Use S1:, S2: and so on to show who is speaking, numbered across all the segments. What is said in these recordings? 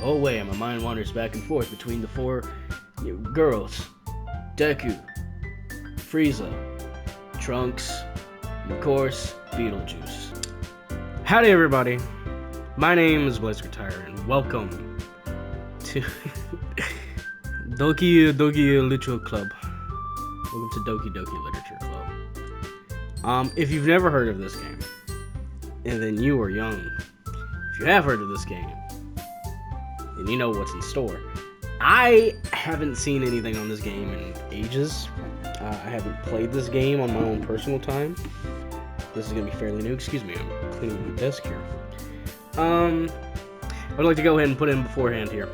S1: whole way, my mind wanders back and forth between the four girls. Deku, Frieza, Trunks, and of course, Beetlejuice. Howdy everybody, my name is Blazer Tire, and welcome to Doki Doki Literature Club. Welcome to Doki Doki Literature Club. If you've never heard of this game, and then you are young, if you have heard of this game, then you know what's in store. I haven't seen anything on this game in ages. I haven't played this game on my own personal time. This is going to be fairly new. Excuse me, I'm cleaning my desk here. I would like to go ahead and put in beforehand here.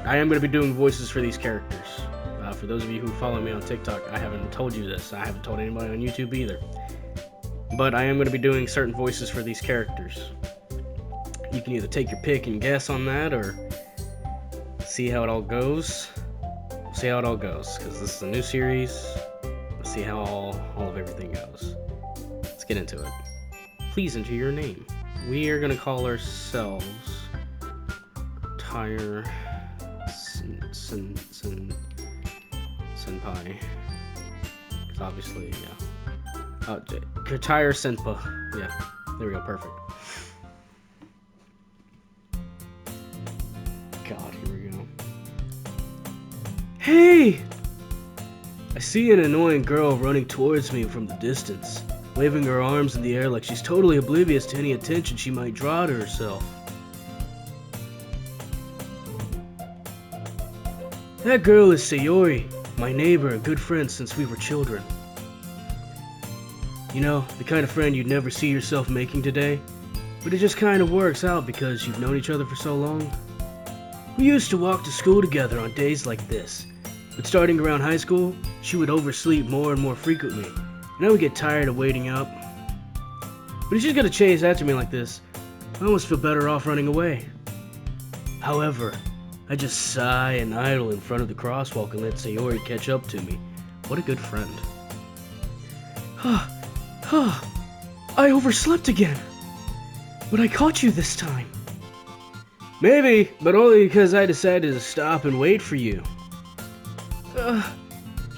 S1: I am going to be doing voices for these characters. For those of you who follow me on TikTok, I haven't told you this. I haven't told anybody on YouTube either. But I am going to be doing certain voices for these characters. You can either take your pick and guess on that, or see how it all goes. We'll see how it all goes, because this is a new series. Let's see how all of everything goes. Let's get into it. Please enter your name. We are going to call ourselves Tire Senpai. Because obviously, yeah. Tire Senpa. Yeah, there we go, perfect. God, here we go. Hey! I see an annoying girl running towards me from the distance, waving her arms in the air like she's totally oblivious to any attention she might draw to herself. That girl is Sayori, my neighbor and good friend since we were children. You know, the kind of friend you'd never see yourself making today, but it just kind of works out because you've known each other for so long. We used to walk to school together on days like this, but starting around high school, she would oversleep more and more frequently, and I would get tired of waiting up. But if she's gonna chase after me like this, I almost feel better off running away. However, I just sigh and idle in front of the crosswalk and let Sayori catch up to me. What a good friend. I overslept again, but I caught you this time. Maybe, but only because I decided to stop and wait for you.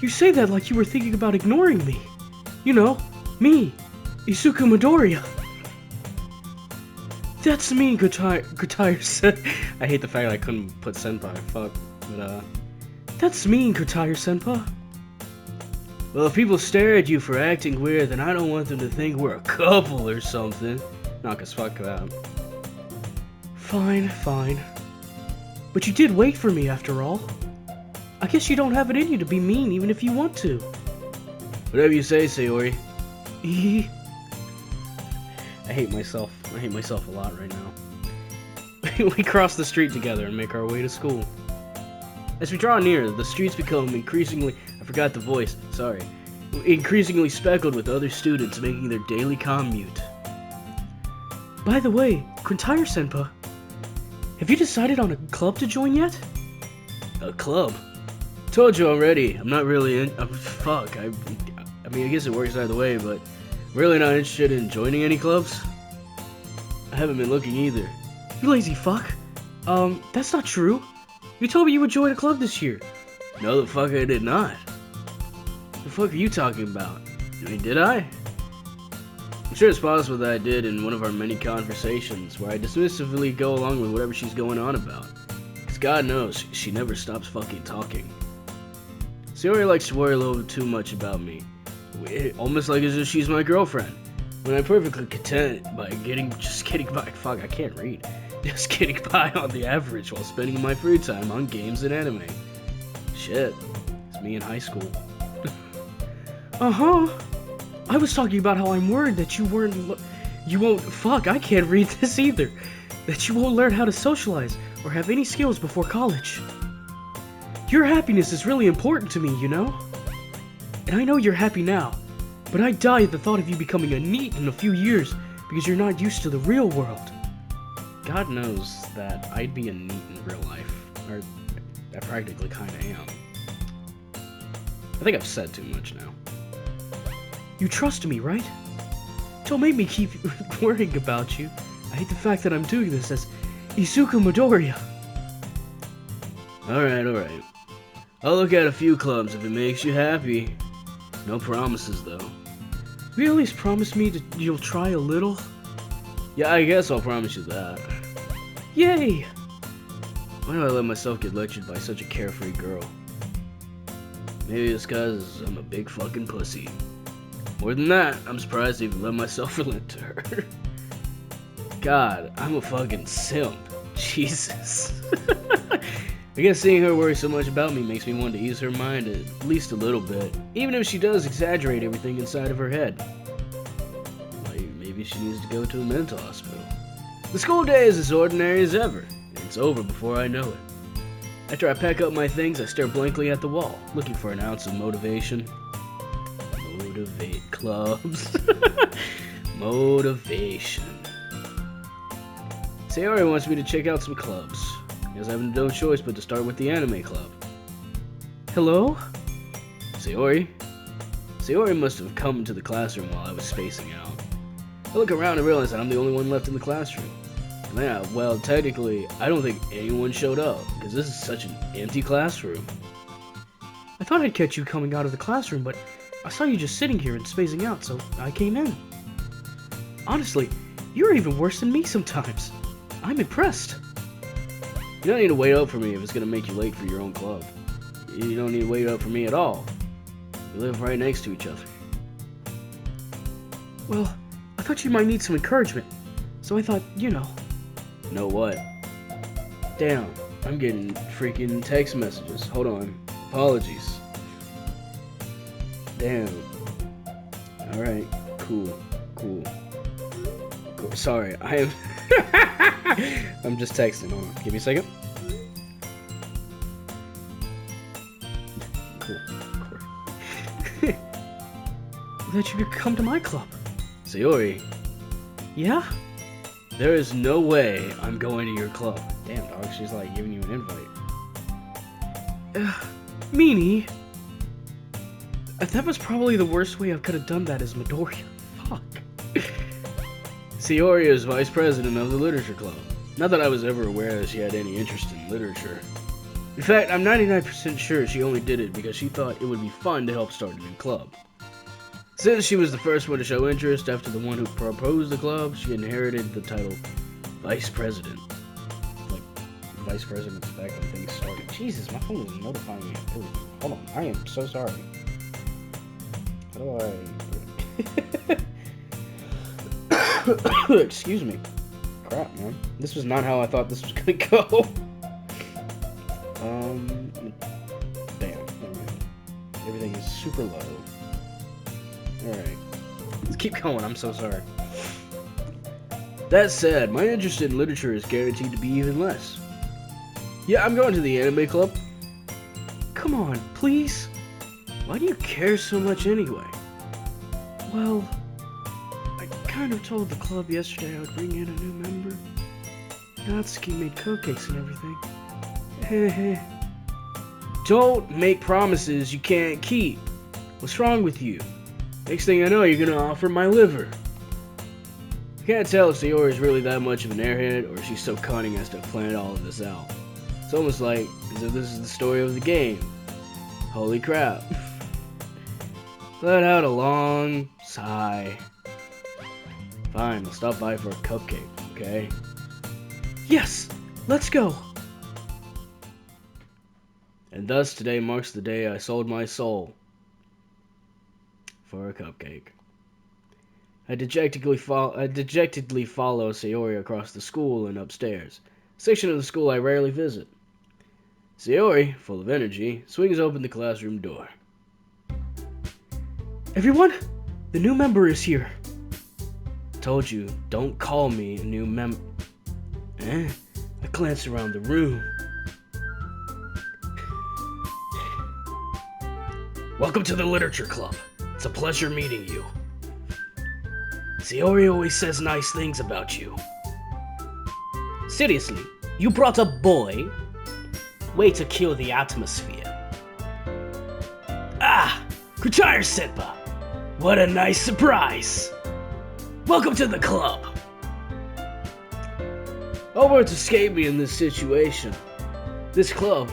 S1: You say that like you were thinking about ignoring me. You know, me, Isuku Midoriya. That's me, Gotire. I hate the fact that I couldn't put senpai, fuck. But, that's mean, Gotire-senpa. Well, if people stare at you for acting weird, then I don't want them to think we're a couple or something. Not 'cause fuck that. Fine. But you did wait for me after all. I guess you don't have it in you to be mean even if you want to. Whatever you say, Sayori. I hate myself a lot right now. We cross the street together and make our way to school. As we draw near, the streets become increasingly speckled with other students making their daily commute. By the way, Quintire-senpa, have you decided on a club to join yet? A club? Told you already, I'm not really I mean, I guess it works either way, but I'm really not interested in joining any clubs. I haven't been looking either. You lazy fuck. That's not true. You told me you would join a club this year. No, the fuck I did not. The fuck are you talking about? I mean, did I? I'm sure it's possible that I did in one of our many conversations where I dismissively go along with whatever she's going on about. Because God knows, she never stops fucking talking. Sayori likes to worry a little bit too much about me. Almost like as if she's my girlfriend. When I'm perfectly content by just getting by. Fuck, I can't read. Just getting by on the average while spending my free time on games and anime. Shit, it's me in high school. I was talking about how I'm worried that I can't read this either. That you won't learn how to socialize or have any skills before college. Your happiness is really important to me, you know? And I know you're happy now, but I die at the thought of you becoming a NEET in a few years because you're not used to the real world. God knows that I'd be a NEET in real life, or I practically kinda am. I think I've said too much now. You trust me, right? Don't make me keep worrying about you. I hate the fact that I'm doing this as Isuku Midoriya. Alright. I'll look at a few clubs if it makes you happy. No promises, though. Will you at least promise me that you'll try a little? Yeah, I guess I'll promise you that. Yay! Why do I let myself get lectured by such a carefree girl? Maybe it's cause I'm a big fucking pussy. More than that, I'm surprised I even let myself relent to her. God, I'm a fucking simp. Jesus. I guess seeing her worry so much about me makes me want to ease her mind at least a little bit, even if she does exaggerate everything inside of her head. Like, maybe she needs to go to a mental hospital. The school day is as ordinary as ever, and it's over before I know it. After I pack up my things, I stare blankly at the wall, looking for an ounce of motivation. Motivate clubs. Motivation. Sayori wants me to check out some clubs. I guess I have no choice but to start with the anime club. Hello? Sayori? Sayori must have come into the classroom while I was spacing out. I look around and realize that I'm the only one left in the classroom. Yeah, well, technically, I don't think anyone showed up, because this is such an empty classroom. I thought I'd catch you coming out of the classroom, but I saw you just sitting here and spacing out, so I came in. Honestly, you're even worse than me sometimes. I'm impressed. You don't need to wait up for me if it's going to make you late for your own club. You don't need to wait up for me at all. We live right next to each other. Well, I thought you might need some encouragement, so I thought, you know. Know what? Damn, I'm getting freaking text messages. Hold on. Apologies. Damn. Alright, cool. Sorry, I am... I'm just texting. Hold on. Give me a second. Cool. That you could come to my club. Sayori. Yeah? There is no way I'm going to your club. Damn, dog. She's like giving you an invite. Meanie. That was probably the worst way I could have done that as Midoriya. Fuck. Sayori is vice president of the literature club. Not that I was ever aware that she had any interest in literature. In fact, I'm 99% sure she only did it because she thought it would be fun to help start a new club. Since she was the first one to show interest after the one who proposed the club, she inherited the title Vice President. Like, Vice President's back when things started. Jesus, my phone is notifying me. Hold on, I am so sorry. How do I... Excuse me. Crap, man. This was not how I thought this was gonna go. Damn. Everything is super low. Alright. Let's keep going, I'm so sorry. That said, my interest in literature is guaranteed to be even less. Yeah, I'm going to the anime club. Come on, please. Why do you care so much anyway? Well, I kind of told the club yesterday I would bring in a new member. Natsuki made cupcakes and everything. Don't make promises you can't keep. What's wrong with you? Next thing I know, you're gonna offer my liver. I can't tell if Sayori is really that much of an airhead, or she's so cunning as to have planned all of this out. It's almost like as if this is the story of the game. Holy crap. Let out a long sigh. Fine, I'll stop by for a cupcake, okay? Yes! Let's go! And thus today marks the day I sold my soul for a cupcake. I dejectedly follow Sayori across the school and upstairs, a section of the school I rarely visit. Sayori, full of energy, swings open the classroom door. Everyone, the new member is here. Told you, don't call me a new member. I glanced around the room. Welcome to the Literature Club. It's a pleasure meeting you. Sayori always says nice things about you. Seriously, you brought a boy? Way to kill the atmosphere. Ah, Kutire-senpai. What a nice surprise. Welcome to the club. All words escape me in this situation. This club,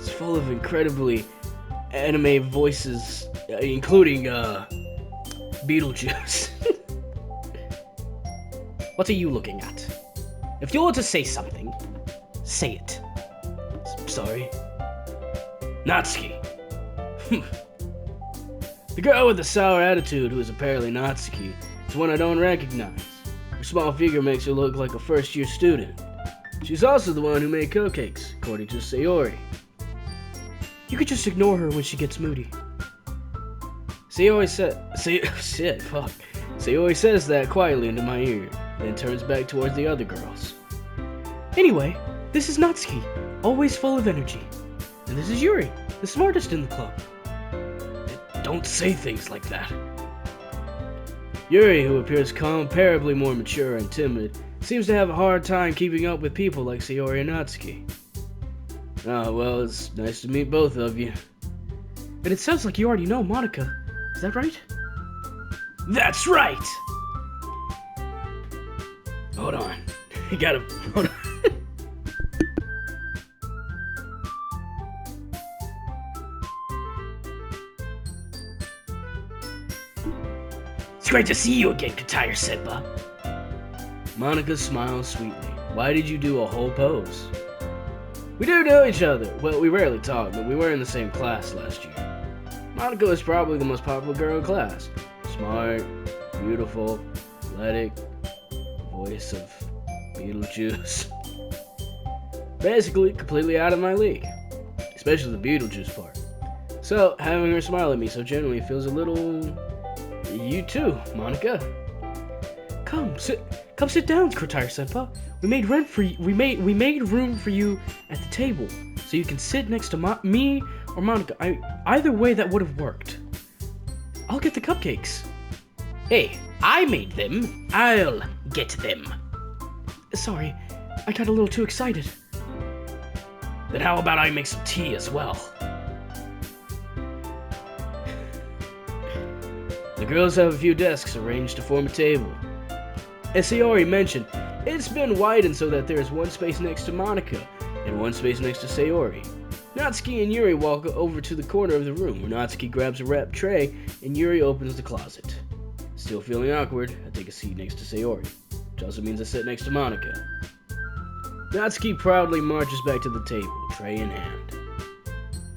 S1: It's full of incredibly anime voices, including, Beetlejuice. What are you looking at? If you want to say something, say it. Sorry. Natsuki. The girl with the sour attitude, who is apparently Natsuki, is one I don't recognize. Her small figure makes her look like a first-year student. She's also the one who made cupcakes, according to Sayori. You could just ignore her when she gets moody. Sayori says that quietly into my ear, then turns back towards the other girls. Anyway, this is Natsuki, always full of energy. And this is Yuri, the smartest in the club. Don't say things like that. Yuri, who appears comparably more mature and timid, seems to have a hard time keeping up with people like Sayori and Natsuki. Ah, well, it's nice to meet both of you. And it sounds like you already know Monica. Is that right? That's right! Hold on. You gotta... Hold on. It's great to see you again, Kataya-senpai. Monica smiles sweetly. Why did you do a whole pose? We do know each other. Well, we rarely talk, but we were in the same class last year. Monica is probably the most popular girl in class. Smart, beautiful, athletic, voice of Beetlejuice. Basically, completely out of my league. Especially the Beetlejuice part. So, having her smile at me so genuinely feels a little... You too, Monica. Come sit down, Kataya-senpai. We made room for you at the table, so you can sit next to me or Monica. Either way, that would have worked. I'll get the cupcakes. Hey, I made them. I'll get them. Sorry, I got a little too excited. Then how about I make some tea as well? The girls have a few desks arranged to form a table. As Sayori mentioned, it's been widened so that there is one space next to Monica and one space next to Sayori. Natsuki and Yuri walk over to the corner of the room where Natsuki grabs a wrapped tray and Yuri opens the closet. Still feeling awkward, I take a seat next to Sayori, which also means I sit next to Monica. Natsuki proudly marches back to the table, tray in hand.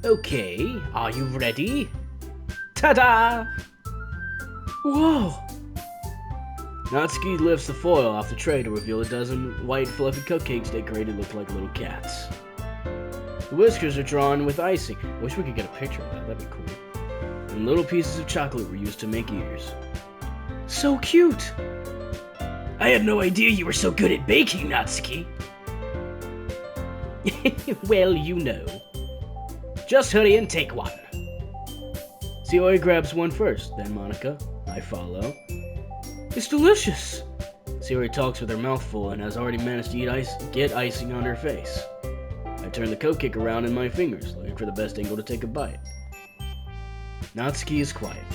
S1: Okay, are you ready? Ta-da! Whoa! Natsuki lifts the foil off the tray to reveal a dozen white fluffy cupcakes decorated look like little cats. The whiskers are drawn with icing. I wish we could get a picture of that, that'd be cool. And little pieces of chocolate were used to make ears. So cute! I had no idea you were so good at baking, Natsuki. Well, you know. Just hurry and take one. Sayori grabs one first, then Monica. I follow. It's delicious! Sayori talks with her mouth full and has already managed to get icing on her face. I turn the cupcake around in my fingers, looking for the best angle to take a bite. Natsuki is quiet.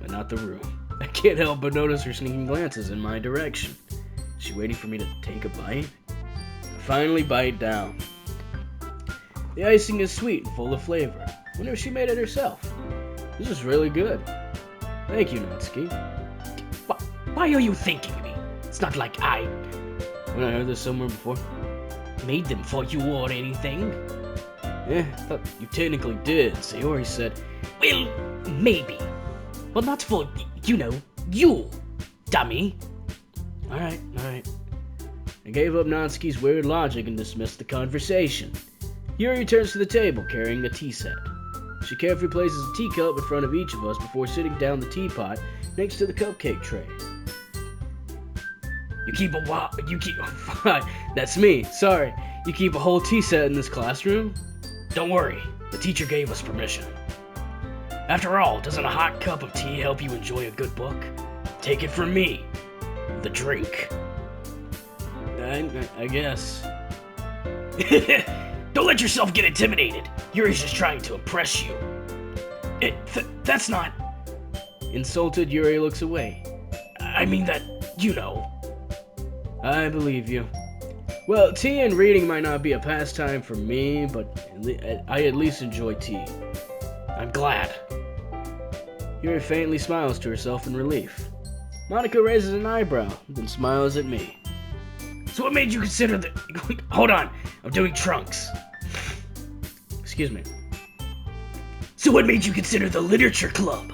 S1: But not the room. I can't help but notice her sneaking glances in my direction. Is she waiting for me to take a bite? I finally bite down. The icing is sweet and full of flavor. I wonder if she made it herself. This is really good. Thank you, Natsuki. Why are you thanking me? It's not like I heard this somewhere before. Made them for you or anything. I thought you technically did. Sayori said, well, maybe. But not for, you, dummy. Alright. I gave up Natsuki's weird logic and dismissed the conversation. Yuri returns to the table, carrying a tea set. She carefully places a teacup in front of each of us before sitting down the teapot next to the cupcake tray. That's me, sorry. You keep a whole tea set in this classroom? Don't worry, the teacher gave us permission. After all, doesn't a hot cup of tea help you enjoy a good book? Take it from me. The drink. I guess. Don't let yourself get intimidated. Yuri's just trying to impress you. That's not... Insulted, Yuri looks away. I mean that, I believe you. Well, tea and reading might not be a pastime for me, but I at least enjoy tea. I'm glad. Yuri faintly smiles to herself in relief. Monica raises an eyebrow, then smiles at me. So what made you consider the... Hold on, I'm doing Trunks. Excuse me. So what made you consider the literature club?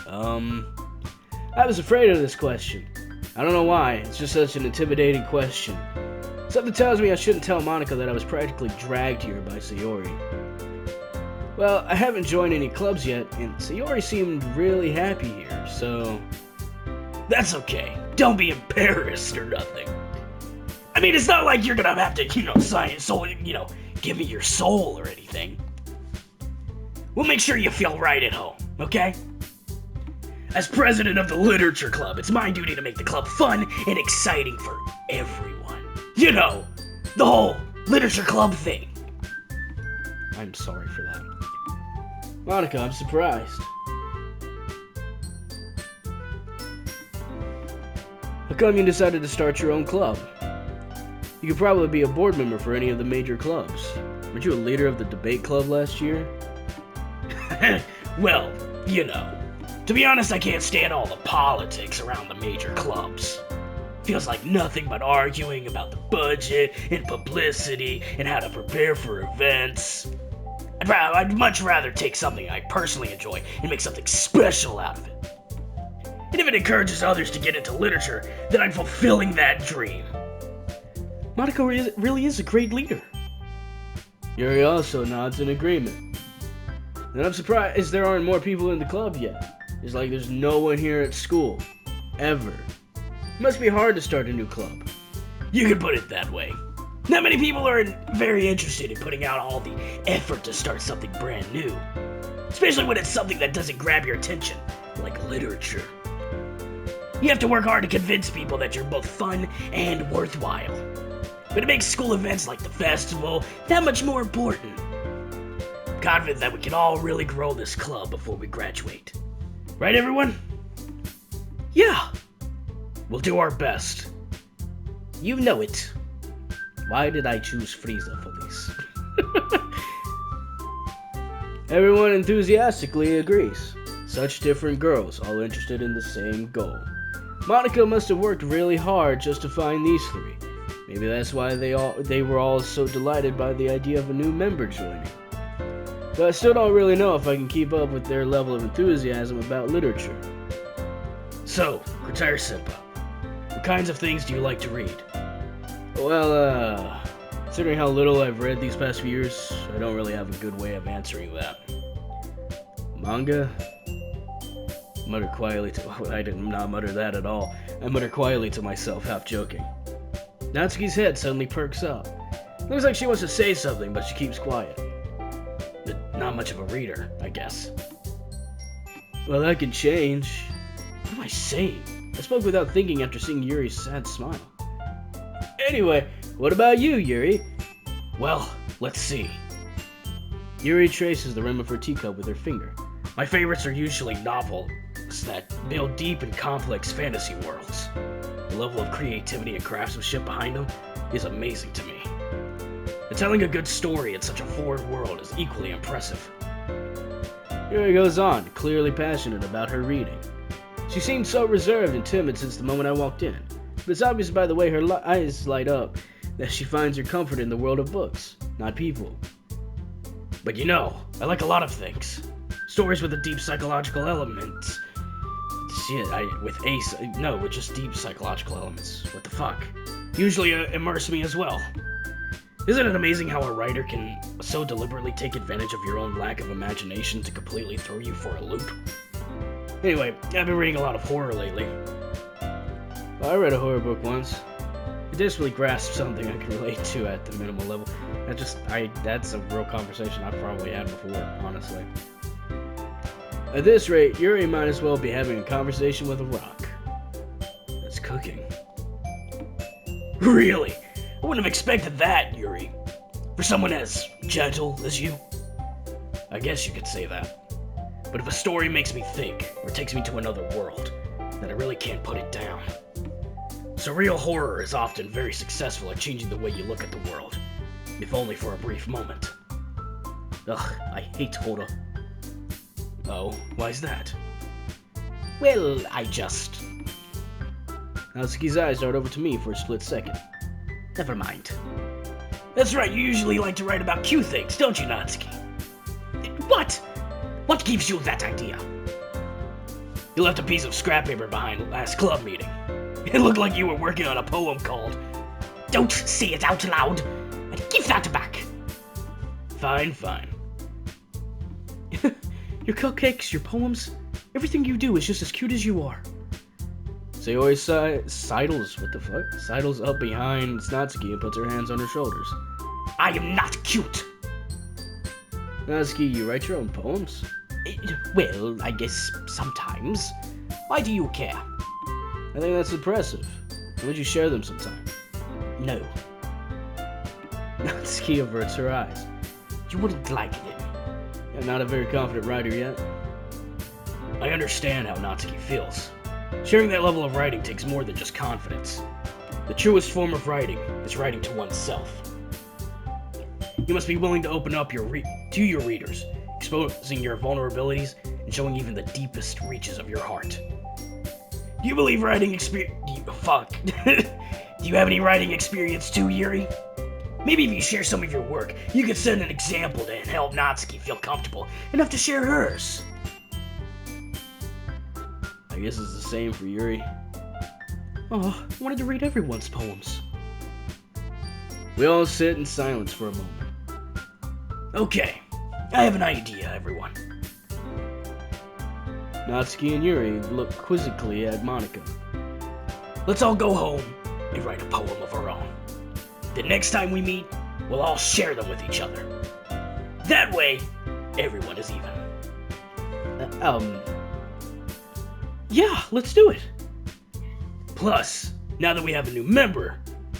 S1: I was afraid of this question. I don't know why, it's just such an intimidating question. Something tells me I shouldn't tell Monica that I was practically dragged here by Sayori. Well, I haven't joined any clubs yet, and Sayori seemed really happy here, so... That's okay. Don't be embarrassed or nothing. I mean, it's not like you're gonna have to, sign your soul, give me your soul or anything. We'll make sure you feel right at home, okay? As president of the literature club, it's my duty to make the club fun and exciting for everyone. You know, the whole literature club thing. I'm sorry for that. Monica, I'm surprised. How come you decided to start your own club? You could probably be a board member for any of the major clubs. Weren't you a leader of the debate club last year? Well, to be honest, I can't stand all the politics around the major clubs. Feels like nothing but arguing about the budget and publicity and how to prepare for events. I'd much rather take something I personally enjoy and make something special out of it. And if it encourages others to get into literature, then I'm fulfilling that dream. Monica really is a great leader. Yuri also nods in agreement. And I'm surprised there aren't more people in the club yet. It's like there's no one here at school. Ever. It must be hard to start a new club. You could put it that way. Not many people are very interested in putting out all the effort to start something brand new. Especially when it's something that doesn't grab your attention, like literature. You have to work hard to convince people that you're both fun and worthwhile. But it makes school events like the festival that much more important. I'm confident that we can all really grow this club before we graduate. Right, everyone? Yeah. We'll do our best. You know it. Why did I choose Frieza for this? Everyone enthusiastically agrees. Such different girls, all interested in the same goal. Monica must have worked really hard just to find these three. Maybe that's why they were all so delighted by the idea of a new member joining. But I still don't really know if I can keep up with their level of enthusiasm about literature. So, Retire-senpai, what kinds of things do you like to read? Well, considering how little I've read these past few years, I don't really have a good way of answering that. Manga? Muttered quietly to... I did not mutter that at all. I muttered quietly to myself, half joking. Natsuki's head suddenly perks up. Looks like she wants to say something, but she keeps quiet. Not much of a reader, I guess. Well, that can change. What am I saying? I spoke without thinking after seeing Yuri's sad smile. Anyway, what about you, Yuri? Well, let's see. Yuri traces the rim of her teacup with her finger. My favorites are usually novels that build deep and complex fantasy worlds. The level of creativity and craftsmanship behind them is amazing to me. And telling a good story in such a forward world is equally impressive. Yuri goes on, clearly passionate about her reading. She seemed so reserved and timid since the moment I walked in, but it's obvious by the way her eyes light up that she finds her comfort in the world of books, not people. But I like a lot of things. Stories with a deep psychological elements. With just deep psychological elements. What the fuck? Usually immerse me as well. Isn't it amazing how a writer can so deliberately take advantage of your own lack of imagination to completely throw you for a loop? Anyway, I've been reading a lot of horror lately. I read a horror book once. It desperately grasped something I can relate to at the minimal level. That's a real conversation I've probably had before, honestly. At this rate, Yuri might as well be having a conversation with a rock. That's cooking. Really? I wouldn't have expected that, Yuri. For someone as gentle as you. I guess you could say that. But if a story makes me think, or takes me to another world, then I really can't put it down. Surreal horror is often very successful at changing the way you look at the world, if only for a brief moment. Ugh, I hate horror. Oh, why's that? Well, I just... Natsuki's eyes dart over to me for a split second. Never mind. That's right, you usually like to write about cute things, don't you, Natsuki? What? What gives you that idea? You left a piece of scrap paper behind last club meeting. It looked like you were working on a poem called... Don't say it out loud, and give that back. Fine, fine. Your cupcakes, your poems, everything you do is just as cute as you are. Sayori sidles up behind Natsuki and puts her hands on her shoulders. I am not cute! Natsuki, you write your own poems? Well, I guess sometimes. Why do you care? I think that's impressive. Why don't you share them sometime? No. Natsuki averts her eyes. You wouldn't like them. I'm not a very confident writer yet. I understand how Natsuki feels. Sharing that level of writing takes more than just confidence. The truest form of writing is writing to oneself. You must be willing to open up to your readers, exposing your vulnerabilities and showing even the deepest reaches of your heart. Do you believe writing experience? Do you have any writing experience too, Yuri? Maybe if you share some of your work, you could set an example to help Natsuki feel comfortable enough to share hers. I guess it's the same for Yuri. Oh, I wanted to read everyone's poems. We all sit in silence for a moment. Okay, I have an idea, everyone. Natsuki and Yuri look quizzically at Monika. Let's all go home and write a poem of our own. The next time we meet, we'll all share them with each other. That way, everyone is even. Yeah, let's do it. Plus, now that we have a new member,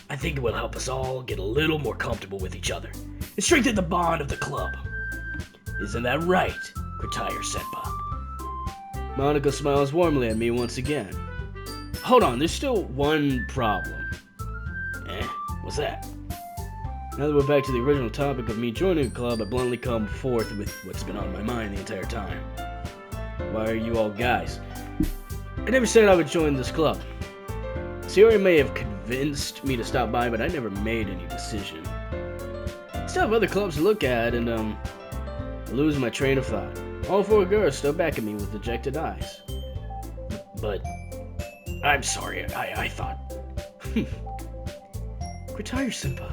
S1: I think it will help us all get a little more comfortable with each other and strengthen the bond of the club. Isn't that right, Kritire-senpai? Monika smiles warmly at me once again. Hold on, there's still one problem. What's that? Now that we're back to the original topic of me joining the club, I bluntly come forth with what's been on my mind the entire time. Why are you all guys? I never said I would join this club. Sayori may have convinced me to stop by, but I never made any decision. I still have other clubs to look at, and I lose my train of thought. All four girls still back at me with dejected eyes. But I'm sorry, I thought... Kritire-senpai.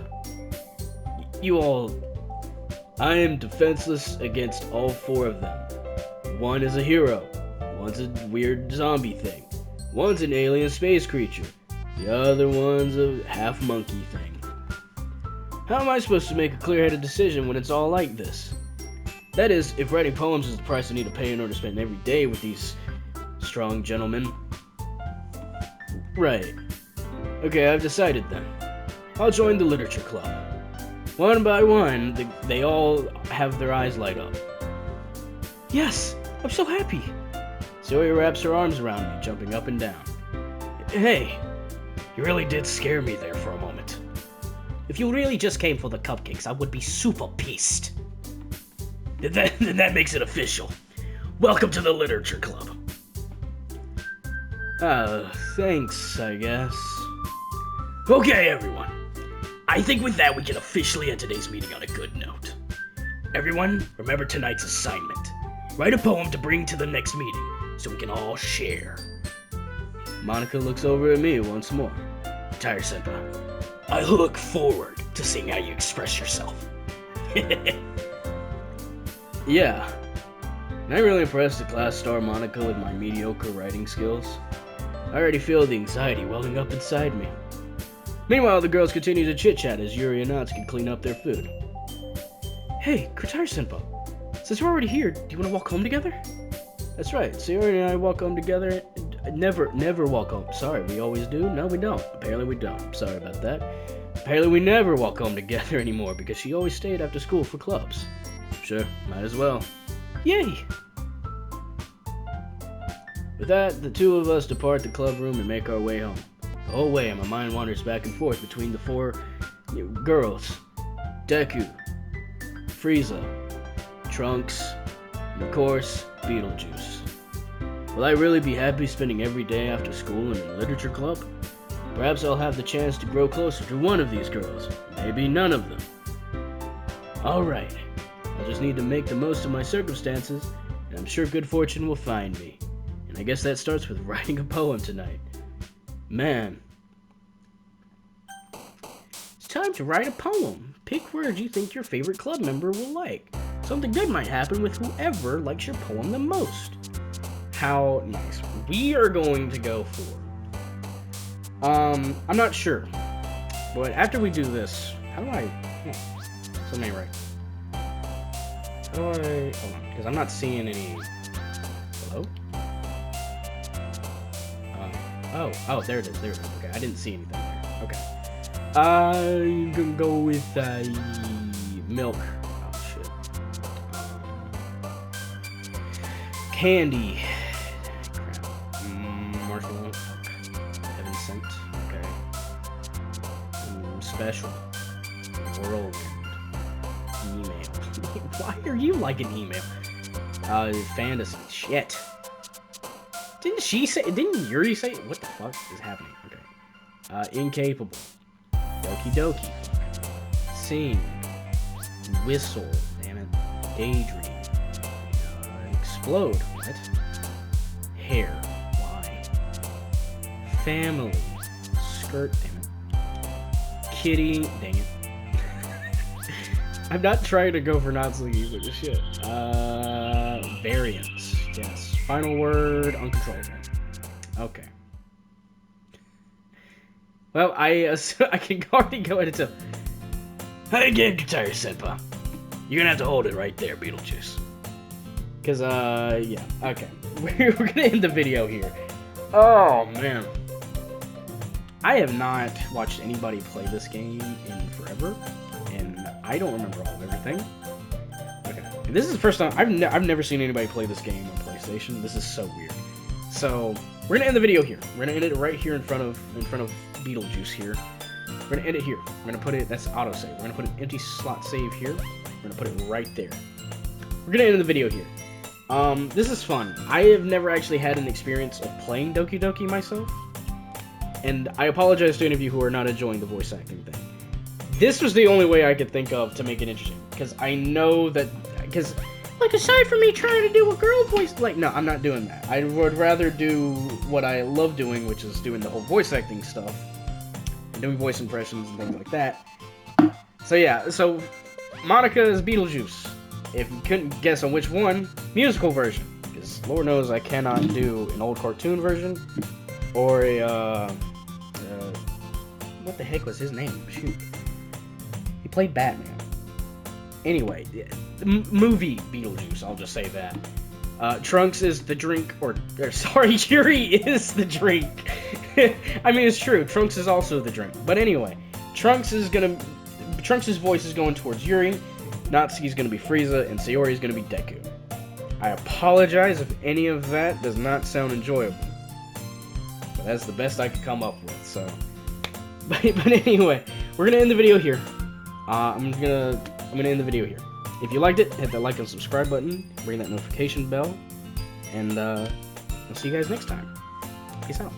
S1: You all... I am defenseless against all four of them. One is a hero. One's a weird zombie thing. One's an alien space creature. The other one's a half-monkey thing. How am I supposed to make a clear-headed decision when it's all like this? That is, if writing poems is the price I need to pay in order to spend every day with these strong gentlemen. Right. Okay, I've decided then. I'll join the literature club. One by one, they all have their eyes light up. Yes, I'm so happy. Zoe wraps her arms around me, jumping up and down. Hey, you really did scare me there for a moment. If you really just came for the cupcakes, I would be super pissed. Then that makes it official. Welcome to the literature club. Thanks, I guess. Okay, everyone. I think with that we can officially end today's meeting on a good note. Everyone, remember tonight's assignment. Write a poem to bring to the next meeting, so we can all share. Monika looks over at me once more. Kritire-senpai, I look forward to seeing how you express yourself. Yeah. And I really impressed the class star Monika with my mediocre writing skills. I already feel the anxiety welling up inside me. Meanwhile, the girls continue to chit-chat as Yuri and Natsuki clean up their food. Hey, Kritire-senpai, since we're already here, do you want to walk home together? That's right, Sayori and I walk home together. Never walk home. Sorry, we always do? No, we don't. Apparently we don't. Sorry about that. Apparently we never walk home together anymore because she always stayed after school for clubs. Sure, might as well. Yay! With that, the two of us depart the club room and make our way home. The whole way, my mind wanders back and forth between the four girls. Deku, Frieza, Trunks, and of course, Beetlejuice. Will I really be happy spending every day after school in a literature club? Perhaps I'll have the chance to grow closer to one of these girls. Maybe none of them. Alright, I just need to make the most of my circumstances, and I'm sure good fortune will find me. And I guess that starts with writing a poem tonight. Man. It's time to write a poem. Pick words you think your favorite club member will like. Something good might happen with whoever likes your poem the most. How nice. We are going to go for... I'm not sure. But after we do this, how do I... Something right. How do I... Hold on, because I'm not seeing any... Hello? Oh, there it is. Okay, I didn't see anything there. Okay. I'm gonna go with, milk. Oh, shit. Candy. Crap. Marshmallow. Heaven sent. Okay. Special. Whirlwind. Email. Why are you like an email? Fantasy. Shit. Didn't Yuri say, what the fuck is happening? Okay. Incapable. Doki Doki. Sing. Whistle. Damn it. Daydream. Explode. What? Hair. Why? Family. Skirt. Damn it. Kitty. Dang it. I'm not trying to go for Natsuki, but just shit. Variance. Yes. Final word, uncontrollable. Okay. Well, I can already go ahead and tell. Hey again, Katari Senpai. You're gonna have to hold it right there, Beetlejuice. Cause, yeah. Okay. We're gonna end the video here. Oh, man. I have not watched anybody play this game in forever. And I don't remember all of everything. Okay. This is the first time I've never seen anybody play this game on PlayStation. This is so weird. So we're gonna end the video here. We're gonna end it right here in front of Beetlejuice here. We're gonna end it here. We're gonna put it. That's autosave. We're gonna put an empty slot save here. We're gonna put it right there. We're gonna end the video here. This is fun. I have never actually had an experience of playing Doki Doki myself, and I apologize to any of you who are not enjoying the voice acting thing. This was the only way I could think of to make it interesting, because I know that, like, aside from me trying to do a girl voice, like, no, I'm not doing that. I would rather do what I love doing, which is doing the whole voice acting stuff, and doing voice impressions and things like that. So yeah, so Monica is Beetlejuice. If you couldn't guess on which one, musical version, because Lord knows I cannot do an old cartoon version, or a, what the heck was his name? Shoot. He played Batman. Anyway, movie Beetlejuice, I'll just say that. Trunks is the drink, or sorry, Yuri is the drink. I mean, it's true, Trunks is also the drink. But anyway, Trunks' voice is going towards Yuri, Natsuki's gonna be Frieza, and Sayori's gonna be Deku. I apologize if any of that does not sound enjoyable. But that's the best I could come up with, so. But anyway, we're gonna end the video here. I'm gonna end the video here. If you liked it, hit that like and subscribe button, ring that notification bell, and I'll see you guys next time. Peace out.